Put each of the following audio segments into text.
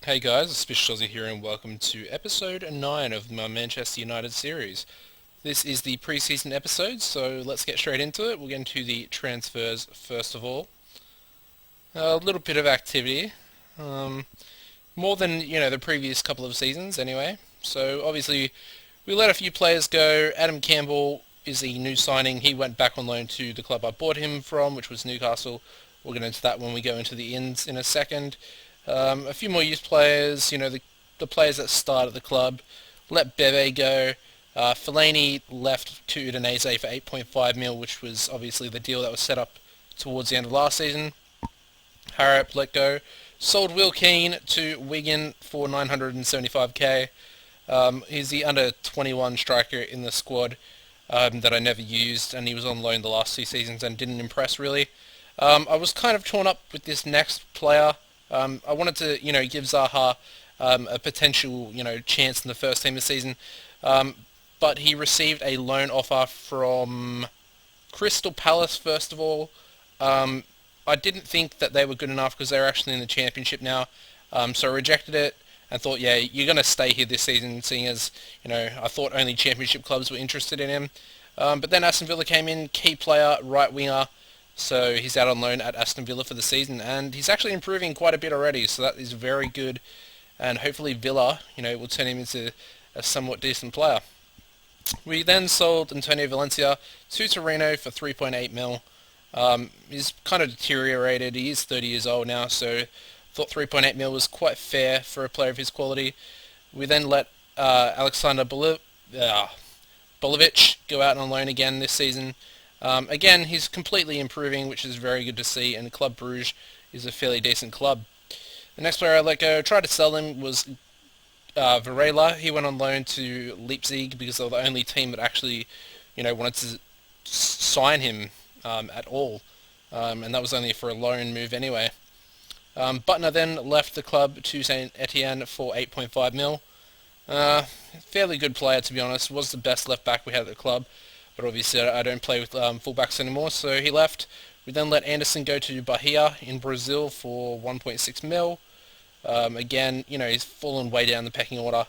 Hey guys, AuspiciousAussie here and welcome to episode 9 of my Manchester United series. This is the pre-season episode, so let's get straight into it. We'll get into the transfers first of all. A little bit of activity, um, more than, the previous couple of seasons anyway. So obviously we let a few players go. Adam Campbell is the new signing. He went back on loan to the club I bought him from, which was Newcastle. We'll get into that when we go into the ins in a second. A few more youth players, the players that start at the club. Let Bebe go. Fellaini left to Udinese for 8.5 mil, which was obviously the deal that was set up towards the end of last season. Harrop let go. Sold Will Keane to Wigan for 975k. He's the under 21 striker in the squad that I never used, and he was on loan the last 2 seasons and didn't impress really. I was kind of torn up with this next player. I wanted to, give Zaha a potential, chance in the first team this season, but he received a loan offer from Crystal Palace first of all. I didn't think that they were good enough because they're actually in the Championship now, so I rejected it and thought, yeah, you're going to stay here this season, seeing as, I thought only Championship clubs were interested in him. But then Aston Villa came in, key player, right winger, so he's out on loan at Aston Villa for the season, and he's actually improving quite a bit already, so that is very good, and hopefully Villa, will turn him into a somewhat decent player. We then sold Antonio Valencia to Torino for 3.8 mil. He's kind of deteriorated. He is 30 years old now, so thought 3.8 mil was quite fair for a player of his quality. We then let Alexander Bolovic go out on loan again this season. Again, he's completely improving, which is very good to see, and Club Bruges is a fairly decent club. The next player I let go, tried to sell him, was Varela. He went on loan to Leipzig because they were the only team that actually, wanted to sign him at all, and that was only for a loan move anyway. Butner then left the club to Saint Etienne for 8.5 mil. Fairly good player, to be honest. Was the best left back we had at the club, but obviously I don't play with fullbacks anymore, so he left. We then let Anderson go to Bahia in Brazil for 1.6 mil. Again, he's fallen way down the pecking order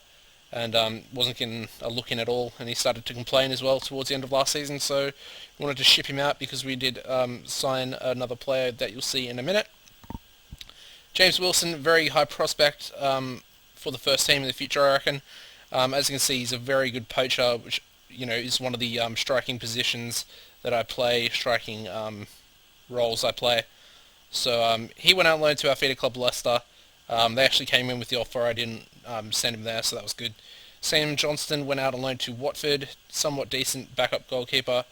and wasn't getting a look in at all, and he started to complain as well towards the end of last season, so we wanted to ship him out because we did sign another player that you'll see in a minute. James Wilson, very high prospect for the first team in the future, I reckon. As you can see, he's a very good poacher, which is one of the striking positions that I play, striking roles I play. So he went out on loan to our feeder club Leicester. They actually came in with the offer. I didn't send him there, so that was good. Sam Johnston went out on loan to Watford, somewhat decent backup goalkeeper,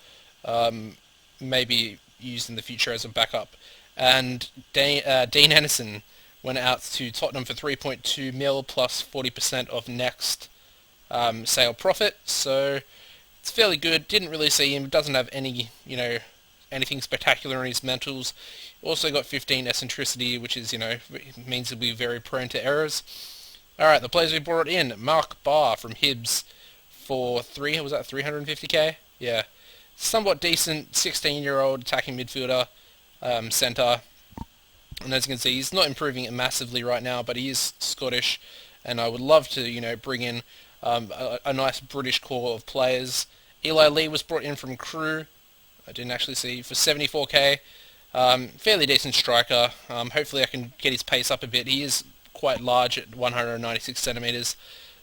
maybe used in the future as a backup. And Dean Anderson went out to Tottenham for 3.2 mil plus 40% of next sale profit, so it's fairly good. Didn't really see him. Doesn't have any, anything spectacular in his mentals. Also got 15 eccentricity, which is, means he'll be very prone to errors. Alright, the players we brought in. Mark Barr from Hibs for 350k? Yeah. Somewhat decent 16-year-old attacking midfielder, centre. And as you can see, he's not improving it massively right now, but he is Scottish, and I would love to, bring in a nice British core of players. Eli Lee was brought in from Crewe. I didn't actually see, for 74k. Fairly decent striker. Hopefully I can get his pace up a bit. He is quite large at 196 centimeters.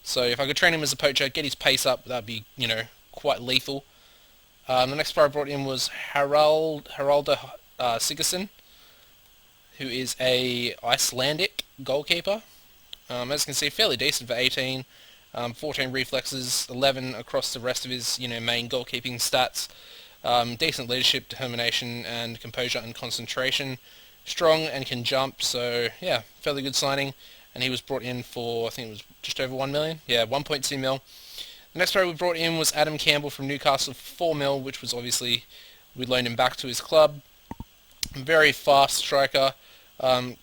So if I could train him as a poacher, get his pace up, that'd be, quite lethal. The next player I brought in was Haraldo Sigurdsson, who is a Icelandic goalkeeper. As you can see, fairly decent for 18. 14 reflexes, 11 across the rest of his, main goalkeeping stats. Decent leadership, determination, and composure and concentration. Strong and can jump, so yeah, fairly good signing. And he was brought in for, I think it was just over 1 million. Yeah, 1.2 mil. The next player we brought in was Adam Campbell from Newcastle for 4 mil, which was obviously, we loaned him back to his club. Very fast striker. Going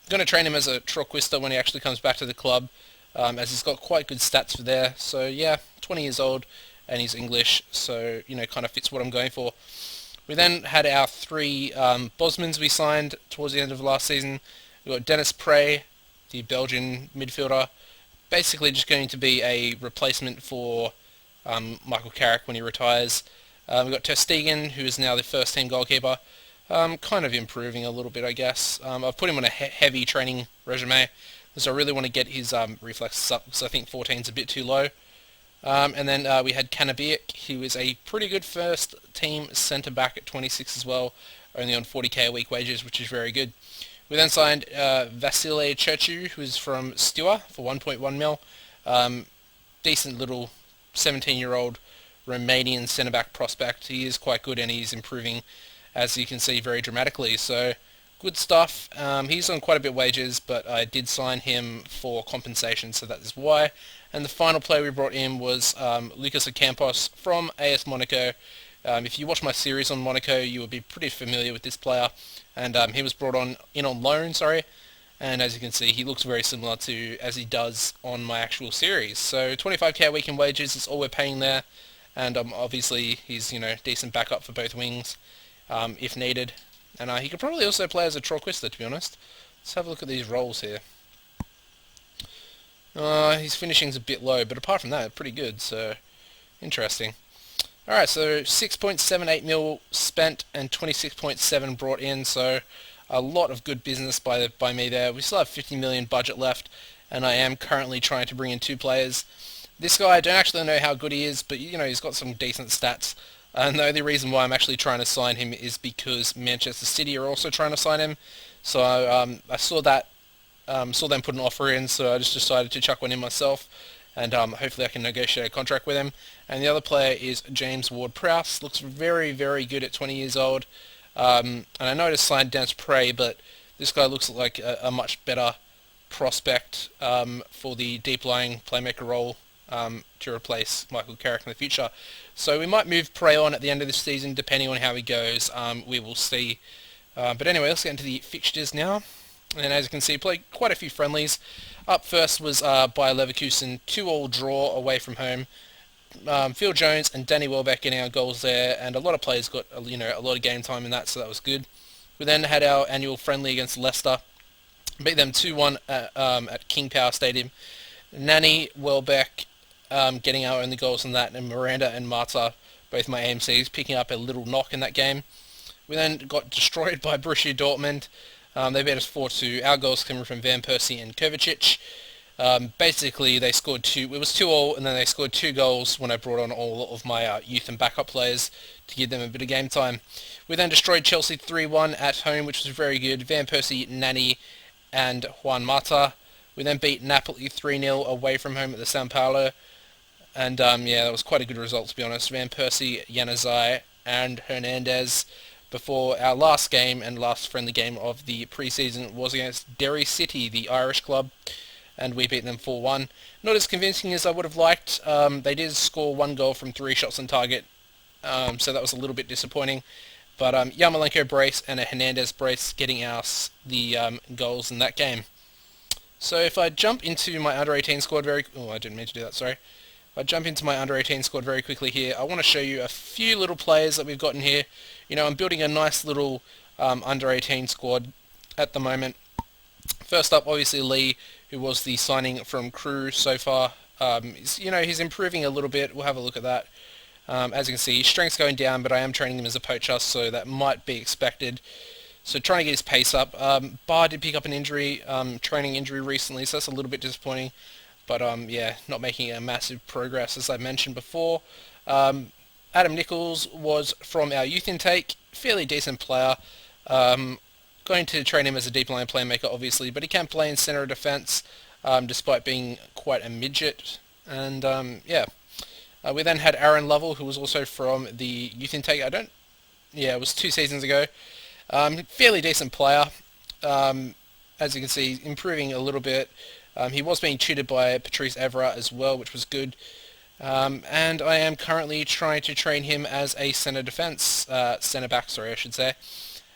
to train him as a Troquista when he actually comes back to the club, as he's got quite good stats for there. So yeah, 20 years old, and he's English, so kind of fits what I'm going for. We then had our 3 Bosmans we signed towards the end of last season. We got Dennis Prey, the Belgian midfielder. Basically just going to be a replacement for Michael Carrick when he retires. We've got Ter Stegen, who is now the first team goalkeeper. Kind of improving a little bit, I guess. I've put him on a heavy training resume because I really want to get his reflexes up, because I think 14 is a bit too low. And then we had Kanabiak. He was a pretty good first team centre back at 26 as well, only on 40k a week wages, which is very good. We then signed Vasile Cercu, who is from Steaua, for 1.1 mil. Decent little 17-year-old Romanian centre-back prospect. He is quite good, and he's improving, as you can see, very dramatically. So, good stuff. He's on quite a bit of wages, but I did sign him for compensation, so that is why. And the final player we brought in was Lucas Ocampos from AS Monaco. If you watch my series on Monaco, you will be pretty familiar with this player. And he was brought in on loan, and as you can see, he looks very similar to as he does on my actual series. So 25k a week in wages is all we're paying there, and obviously he's decent backup for both wings if needed. And he could probably also play as a Troquista, to be honest. Let's have a look at these roles here. His finishing's a bit low, but apart from that, pretty good. So interesting. Alright, so 6.78 mil spent and 26.7 brought in, so a lot of good business by me there. We still have 50 million budget left, and I am currently trying to bring in 2 players. This guy, I don't actually know how good he is, but he's got some decent stats. And the only reason why I'm actually trying to sign him is because Manchester City are also trying to sign him. So I saw them put an offer in, so I just decided to chuck one in myself. And hopefully I can negotiate a contract with him. And the other player is James Ward-Prowse. Looks very, very good at 20 years old. And I know I just signed Dance Prey, but this guy looks like a much better prospect for the deep-lying playmaker role to replace Michael Carrick in the future. So we might move Prey on at the end of the season, depending on how he goes. We will see. But anyway, let's get into the fixtures now. And as you can see, played quite a few friendlies. Up first was Bayer Leverkusen, 2-2 draw away from home. Phil Jones and Danny Welbeck getting our goals there, and a lot of players got a lot of game time in that, so that was good. We then had our annual friendly against Leicester, beat them 2-1 at King Power Stadium. Nani, Welbeck getting our only goals in that, and Miranda and Marta, both my AMCs, picking up a little knock in that game. We then got destroyed by Borussia Dortmund. They beat us 4-2. Our goals coming from Van Persie and Kovacic. Basically, they scored 2. It was 2-2, and then they scored 2 goals when I brought on all of my youth and backup players to give them a bit of game time. We then destroyed Chelsea 3-1 at home, which was very good. Van Persie, Nani, and Juan Mata. We then beat Napoli 3-0 away from home at the São Paulo. And that was quite a good result, to be honest. Van Persie, Januzaj, and Hernandez. Before our last game and last friendly game of the pre-season was against Derry City, the Irish club, and we beat them 4-1. Not as convincing as I would have liked. They did score 1 goal from 3 shots on target, so that was a little bit disappointing. But Yarmolenko brace and a Hernandez brace getting us the goals in that game. So if I jump into my under-18 squad I didn't mean to do that, sorry. If I jump into my under-18 squad very quickly here, I want to show you a few little players that we've got in here. I'm building a nice little under-18 squad at the moment. First up, obviously, Lee, who was the signing from Crew so far. He's improving a little bit. We'll have a look at that. As you can see, his strength's going down, but I am training him as a poacher, so that might be expected. So trying to get his pace up. Barr did pick up an injury, training injury recently, so that's a little bit disappointing. But not making a massive progress, as I mentioned before. Adam Nichols was from our youth intake, fairly decent player. Going to train him as a deep line playmaker, obviously, but he can play in centre of defence, despite being quite a midget. And we then had Aaron Lovell, who was also from the youth intake. It was 2 seasons ago. Fairly decent player. As you can see, improving a little bit. He was being tutored by Patrice Evra as well, which was good. And I am currently trying to train him as a centre back, I should say.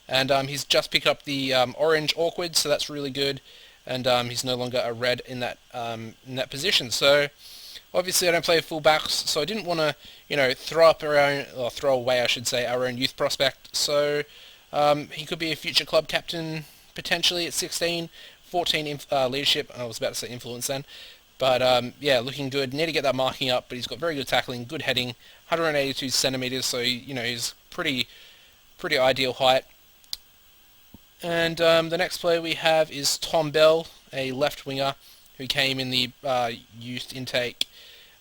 And he's just picked up the orange awkward, so that's really good. And he's no longer a red in that position. So obviously I don't play full backs, so I didn't want to throw away our own youth prospect. So he could be a future club captain potentially at 16 14 leadership. I was about to say influence then. But yeah, looking good. Need to get that marking up, but he's got very good tackling, good heading, 182 centimeters, so he's pretty ideal height. And the next player we have is Tom Bell, a left winger who came in the youth intake.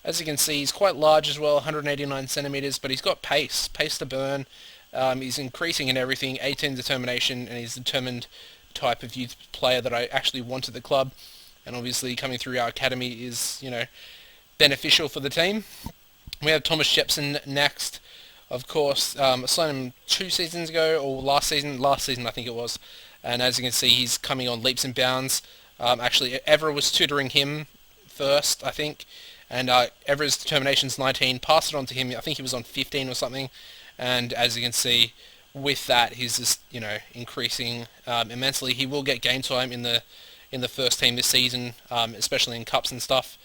As you can see, he's quite large as well, 189 centimeters, but he's got pace to burn. He's increasing in everything, 18 determination, and he's a determined type of youth player that I actually want at the club. And obviously coming through our academy is, beneficial for the team. We have Thomas Shepson next. Of course, I signed him 2 seasons ago, or last season I think it was. And as you can see, he's coming on leaps and bounds. Actually, Evra was tutoring him first, I think. And Evra's determination's 19, passed it on to him. I think he was on 15 or something. And as you can see, with that, he's just, increasing immensely. He will get game time in the first team this season, especially in cups and stuff.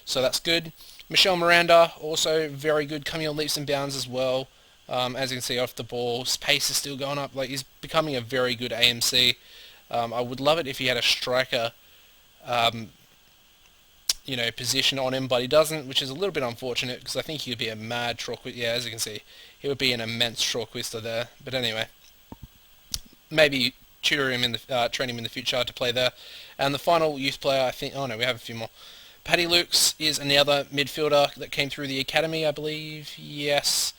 So that's good. Michelle Miranda, also very good, coming on leaps and bounds as well. As you can see off the ball, his pace is still going up. Like, he's becoming a very good AMC. I would love it if he had a striker, position on him, but he doesn't, which is a little bit unfortunate because I think he would be a mad Torquist. Yeah, as you can see, he would be an immense Torquister there. But anyway, maybe tutor him train him in the future to play there. And the final youth player, I think. Oh no, we have a few more. Paddy Lukes is another midfielder that came through the academy, I believe. Yes.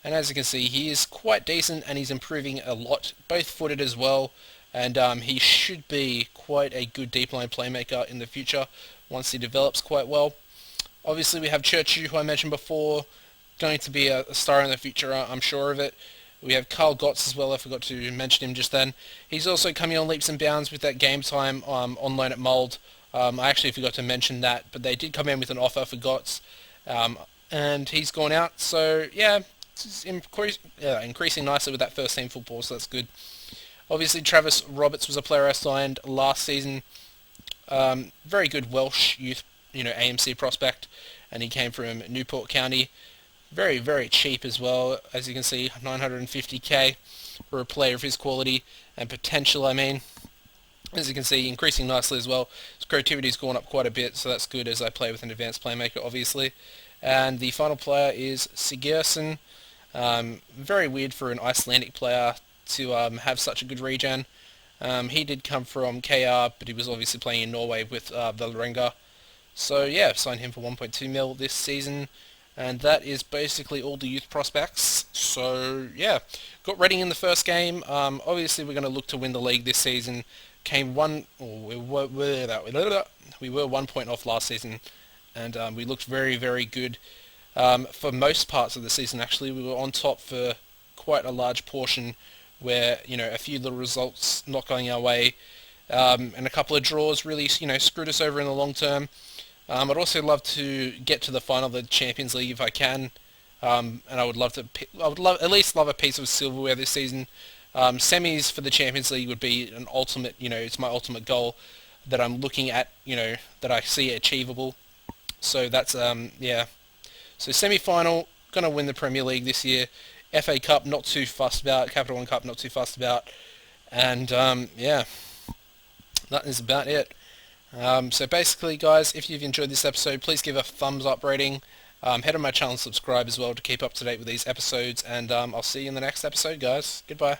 And as you can see, he is quite decent and he's improving a lot, both footed as well. And he should be quite a good deep line playmaker in the future once he develops quite well. Obviously, we have Churchill, who I mentioned before, going to be a star in the future, I'm sure of it. We have Carl Gotts as well, I forgot to mention him just then. He's also coming on leaps and bounds with that game time on loan at Mould. I actually forgot to mention that, but they did come in with an offer for Gotts, and he's gone out. So yeah, it's increasing nicely with that first team football, so that's good. Obviously, Travis Roberts was a player I signed last season. Very good Welsh youth, AMC prospect, and he came from Newport County. Very, very cheap as well, as you can see, 950k for a player of his quality and potential, I mean. As you can see, increasing nicely as well. His creativity's gone up quite a bit, so that's good as I play with an advanced playmaker, obviously. And the final player is Sigurdsson. Very weird for an Icelandic player to have such a good regen. He did come from KR, but he was obviously playing in Norway with Vålerenga. So yeah, I've signed him for 1.2 mil this season. And that is basically all the youth prospects. So yeah, got Reading in the first game. Obviously, we're going to look to win the league this season. We were 1 point off last season, and we looked very, very good for most parts of the season. Actually, we were on top for quite a large portion, where a few little results not going our way, and a couple of draws really screwed us over in the long term. I'd also love to get to the final of the Champions League if I can, and I would at least love a piece of silverware this season. Semis for the Champions League would be an ultimate, it's my ultimate goal that I'm looking at, that I see achievable. So that's, yeah. So semi-final, going to win the Premier League this year. FA Cup, not too fussed about. Capital One Cup, not too fussed about. And, yeah, that is about it. So basically, guys, if you've enjoyed this episode, please give a thumbs up rating. Head on my channel and subscribe as well to keep up to date with these episodes. And I'll see you in the next episode, guys. Goodbye.